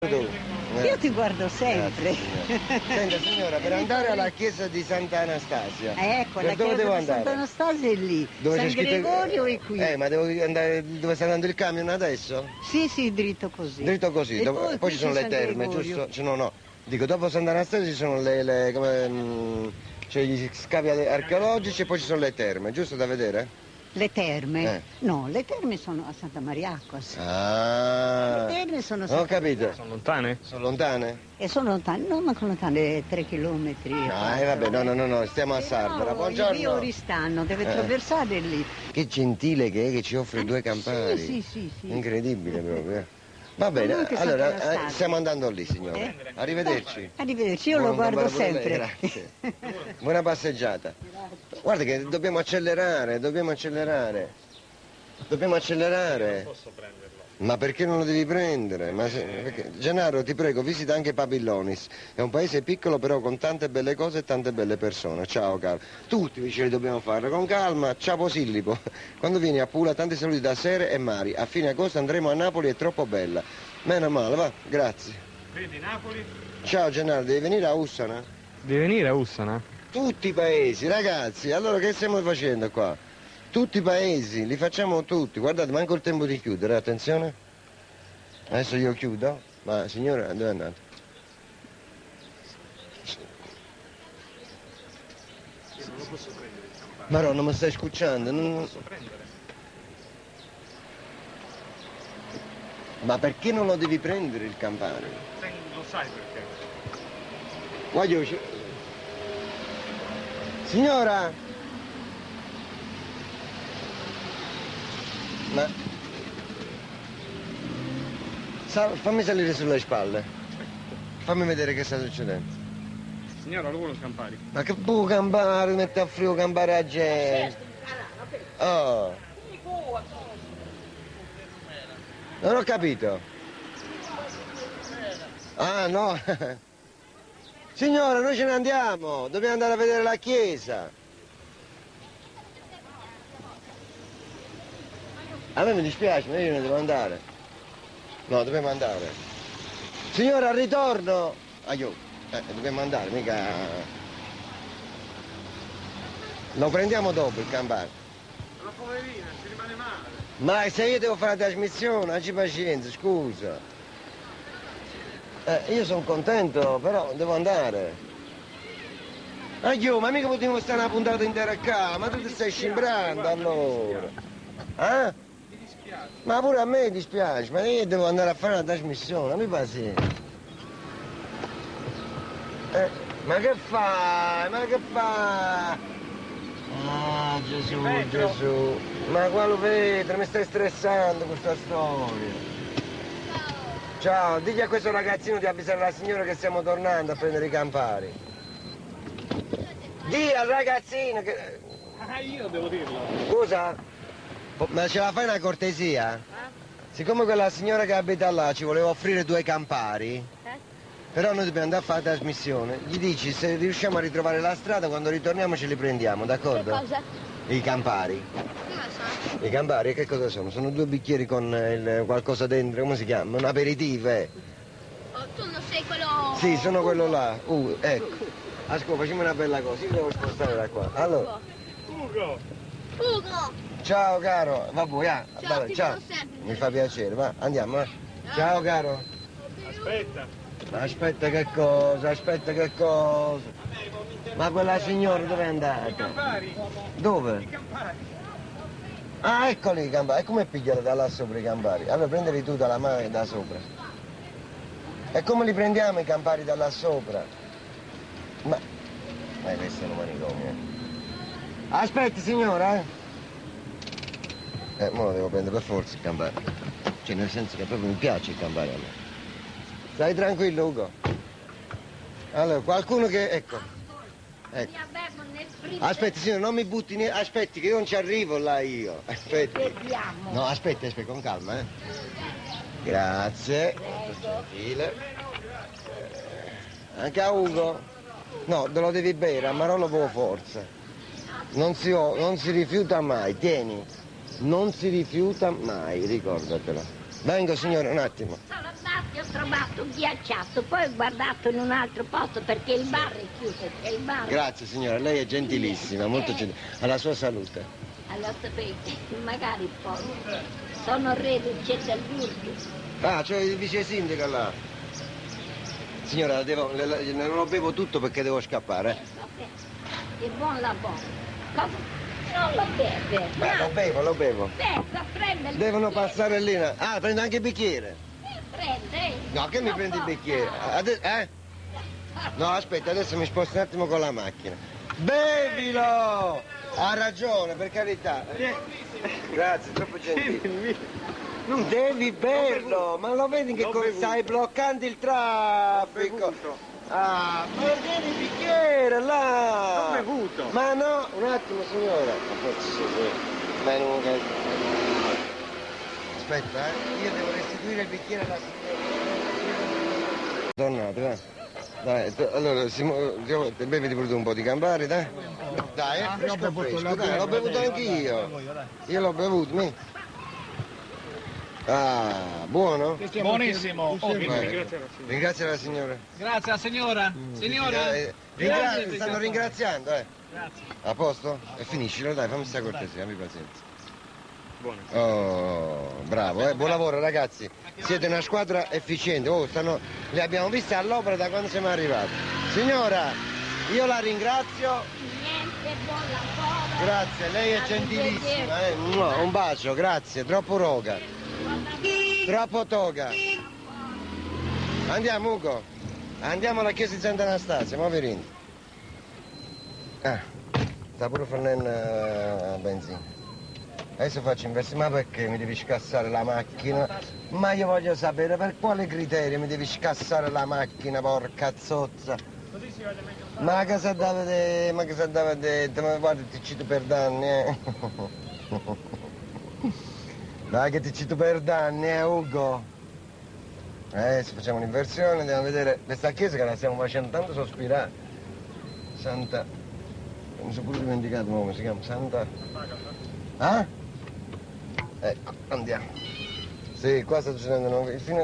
Io ti guardo sempre. Grazie, senta signora, per andare alla chiesa di Santa Anastasia, Ecco, per la dove chiesa devo di andare? Santa Anastasia è lì. Dove San c'è scritto... Gregorio è qui. Ma devo andare dove sta andando il camion adesso? Sì, dritto così. Dritto così, E poi ci sono le San terme, Gregorio. giusto? Cioè, no. Dico, dopo Santa Anastasia ci sono c'è gli scavi archeologici e poi ci sono le terme, giusto da vedere? Le terme? No, le terme sono a Santa Mariacos. Ah, Le terme sono a ho Santa capito. Mariacos. Sono lontane? Sono lontane? E sono lontane, no, ma sono lontane 3 chilometri. Vabbè, no, stiamo a Sardara. I Buongiorno. fiori stanno, deve attraversare lì. Che gentile che è, che ci offre 2 campari. Sì. Incredibile proprio. Va bene, allora stiamo andando lì, signore. Arrivederci. Arrivederci, io lo guardo sempre. Lei, grazie. Buona passeggiata. Guarda che dobbiamo accelerare. Non posso prenderlo. Ma perché non lo devi prendere? Gennaro, ti prego, visita anche Pabillonis. È un paese piccolo però con tante belle cose e tante belle persone. Ciao caro. Tutti i vicini dobbiamo farlo con calma. Ciao Posillipo. Quando vieni a Pula, tanti saluti da Sere e Mari. A fine agosto andremo a Napoli, è troppo bella. Meno male, va, grazie. Vedi Napoli? Ciao Gennaro, devi venire a Ussana? Devi venire a Ussana? Tutti i paesi, ragazzi, allora che stiamo facendo qua? Tutti i paesi, li facciamo tutti. Guardate, manco il tempo di chiudere, attenzione. Adesso io chiudo. Ma signora, dove è andata? Io non lo posso prendere il campano. Marò, non mi stai scucciando? Non lo posso prendere. Ma perché non lo devi prendere il campano? Lo sai perché? Voglio... Signora! Ma... fammi salire sulle spalle. Fammi vedere che sta succedendo. Signora, lo vuole il campari? Ma che può campare, mette a frio campare a gente? Oh. Non ho capito. Ah, no. Signora, noi ce ne andiamo. Dobbiamo andare a vedere la chiesa. A me mi dispiace, ma io ne devo andare. No, dobbiamo andare. Signora, al ritorno. Dobbiamo andare, mica... Lo prendiamo dopo il campano. Ma poverina, ci rimane male. Ma se io devo fare la trasmissione, oggi pazienza, scusa. Io sono contento, però devo andare. Ma mica potevo stare una puntata intera qua, ma tu ti stai scimbrando allora. Eh? Ma pure a me dispiace, ma io devo andare a fare una trasmissione, mi pazienza. Ma che fai? Ma che fai? Ah, Gesù. Ma quale vetro? Mi stai stressando questa storia. Ciao, digli a questo ragazzino di avvisare la signora che stiamo tornando a prendere i campari. Dì al ragazzino che... Io devo dirlo. Scusa? Ma ce la fai una cortesia? Siccome quella signora che abita là ci voleva offrire 2 campari, però noi dobbiamo andare a fare la trasmissione, gli dici se riusciamo a ritrovare la strada, quando ritorniamo ce li prendiamo, d'accordo? Che cosa? I campari. Non lo so. I campari che cosa sono? Sono 2 bicchieri con qualcosa dentro, come si chiama? Un aperitivo, Oh, tu non sei quello... Sì, sono quello là. Ecco. Ascolta, facciamo una bella cosa, io devo spostare da qua. Allora. Ugo! Ciao caro, vabbè, Ciao, ti ciao. vedo sempre. Mi fa piacere, va, andiamo, eh. Ciao caro. Aspetta. Aspetta che cosa? Ma quella signora dove è andata? I campari. Dove? I campari. Ah, eccoli i campari. E come pigliare da là sopra i campari? Allora prendili tu dalla mano e da sopra. E come li prendiamo i campari da là sopra? Ma questo è un manicomio. Aspetti signora, mo lo devo prendere per forza il campare. Cioè nel senso che proprio mi piace il campare a me. Stai tranquillo Ugo. Allora, qualcuno che... Ecco. Aspetti signora, non mi butti niente. Aspetti che io non ci arrivo là io. Aspetti. Vediamo. No, aspetta, con calma, Grazie. Gentile. Anche a Ugo. No, te lo devi bere, a Marolo avevo forza. Non si rifiuta mai, tieni. Non si rifiuta mai, ricordatelo. Vengo signore, un attimo. trovato ghiacciato, poi ho guardato in un altro posto perché il bar è chiuso, c'è il bar. Grazie signora, lei è gentilissima, molto gentile. Alla sua salute. Allora sapete, magari poi sono reduce dall'urto. Ah, c'è il vice sindaco là. Signora, non lo bevo tutto perché devo scappare. Vabbè, è buon lavoro. Cosa? Non lo beve. Beh, lo bevo. Aspetta, prende il Devono bicchiere. passare lì. Ah, prendo anche il bicchiere. Prende. No, che mi Non prendi il può bicchiere? fare. No, aspetta, adesso mi sposto un attimo con la macchina. Bevilo! Ha ragione, per carità. Grazie, troppo gentile. Non devi berlo, ma lo vedi che stai bloccando il traffico? Ah, ma tieni il bicchiere là! L'ho bevuto. Ma no, un attimo signora. Aspetta, io devo restituire il bicchiere alla signora. Tornate, va. Dai, allora, beviti pure tu un po' di Campari, dai. Dai, fresco, dai, l'ho bevuto anch'io. Io l'ho bevuto, mi. Ah, buono? Buonissimo. Ringrazia la signora. Grazie alla signora. Signora. Stanno ringraziando, Grazie. A posto? E finiscilo, dai, fammi sta cortesia, abbi pazienza. Buono. Oh, bravo, buon lavoro ragazzi. Siete una squadra efficiente. Li abbiamo visti all'opera da quando siamo arrivati. Signora, io la ringrazio. Niente, buon lavoro. Grazie, lei è gentilissima. Un bacio, grazie, troppo roga. Troppo toga. Andiamo Ugo. Andiamo alla chiesa di Sant'Anastasia, poverino. Sta pure fornendo benzina. Adesso faccio investimento, ma perché mi devi scassare la macchina? Ma io voglio sapere per quale criterio mi devi scassare la macchina, porca zozza. Così si vede meglio. Ma che sa da vedere, ma guarda ti cito per danni, Dai che ti cito per danni, Ugo. Adesso facciamo un'inversione, andiamo a vedere questa chiesa che la stiamo facendo tanto sospirare. Santa... mi sono pure dimenticato come si chiama, Santa... Ah? Ecco, andiamo. Sì, qua sta succedendo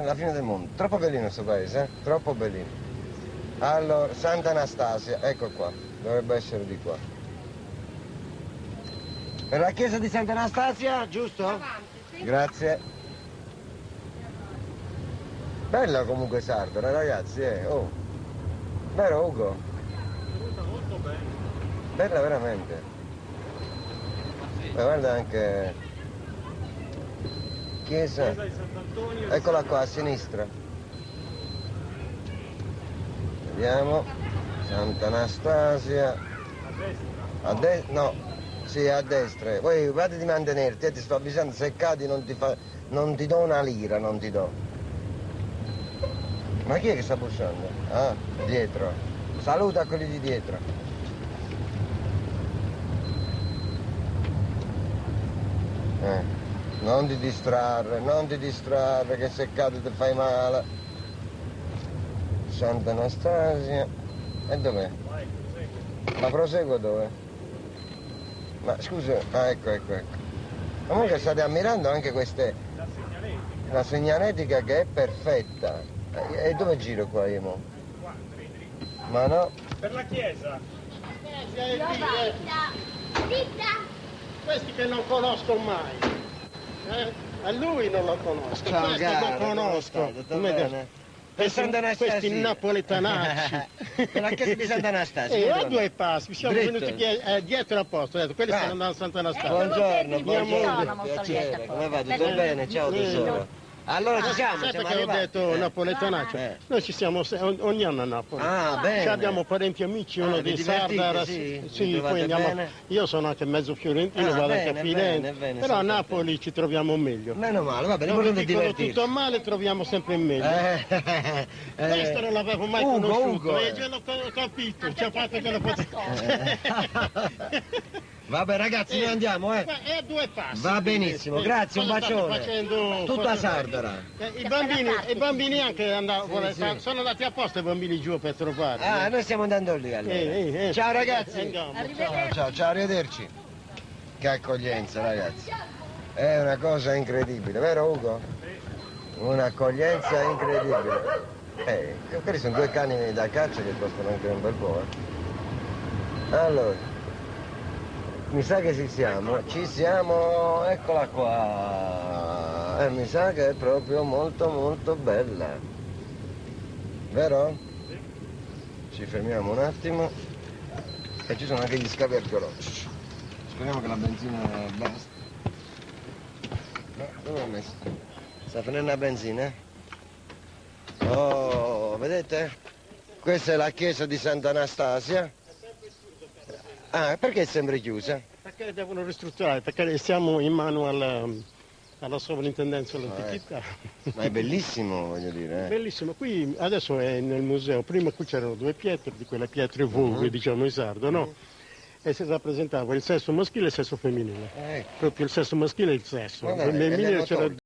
la fine del mondo. Troppo bellino questo paese, Troppo bellino. Allora, Santa Anastasia, ecco qua. Dovrebbe essere di qua. Per la chiesa di Santa Anastasia, giusto? Grazie. Bella comunque Sardara, ragazzi, Oh. Vero Ugo? Molto bene. Bella veramente. Ma guarda anche... Chiesa. Chiesa di Sant'Antonio. Eccola qua, a sinistra. Vediamo. Santa Anastasia. A destra. A destra? No. Sì, a destra. Poi vadi di mantenerti, ti sto avvisando, se cadi non ti do una lira, non ti do. Ma chi è che sta bussando? Ah, dietro. Saluta quelli di dietro. Non ti distrarre, che se cadi ti fai male. Santa Anastasia. E dov'è? Vai, prosegui. Ma proseguo dove? Ma scusa, ecco. Comunque state ammirando anche queste... La segnaletica. La segnaletica che è perfetta. E dove giro qua io mo? Qua, dritto. Ma no. Per la chiesa. Zitta. Questi che non conosco mai. A lui non lo conosco. Ciao, Questo cara, lo conosco. tutto Come bene? questi napoletanacci. Per la chiesa di Santa Anastasia. E dove a due passi, siamo Dritto. venuti dietro a posto, ho detto, quelli stanno andando a Santa Anastasia. Buongiorno, Mia buongiorno, moglie. piacere, come va? Tutto Perché- bene? Ciao tesoro. Allora ci siamo, Sai siamo perché ho arrivati. detto napoletanaccio? Noi ci siamo ogni anno a Napoli. Ah, bene. Ci abbiamo parenti amici, uno vi di divertite, Sardara, sì? Vi sì, trovate poi andiamo. bene? Io sono anche mezzo fiorentino, vado anche a bene, Firenze, bene, però a sono Napoli ci troviamo meglio. Meno male, va bene, Dove l'importante è dicono divertirsi. tutto male troviamo sempre in meglio. Questo non l'avevo mai Ugo, conosciuto, Ugo, e già l'ho capito, ci ha fatto che lo Vabbè ragazzi, noi andiamo, È a due passi. Va benissimo, grazie, un Cosa state bacione. facendo? Tutta Sardara. I bambini anche Sì. sono andati apposta i bambini giù per trovarli. Ah, noi stiamo andando lì allora. Ciao ragazzi. Andiamo. Ciao, arrivederci. Che accoglienza ragazzi. È una cosa incredibile, vero Ugo? Un'accoglienza incredibile. Quelli sono 2 cani da caccia che costano anche un bel po'. Allora, mi sa che ci siamo, eccola qua. Mi sa che è proprio molto molto bella. Vero? Ci fermiamo un attimo. E ci sono anche gli scavi archeologici. Speriamo che la benzina basta. No, dove l'ho messo? Sta finendo la benzina? Oh, vedete? Questa è la chiesa di Sant'Anastasia. Ah, perché è sempre chiusa? Perché devono ristrutturare, perché siamo in mano alla sovrintendenza dell'antichità. Ma è bellissimo, voglio dire. Bellissimo, qui adesso è nel museo, prima qui c'erano 2 pietre, di quelle pietre vogue, diciamo in sardo, no? E si rappresentava il sesso maschile e il sesso femminile. Proprio il sesso maschile e il sesso. Vabbè, Nel femminile c'era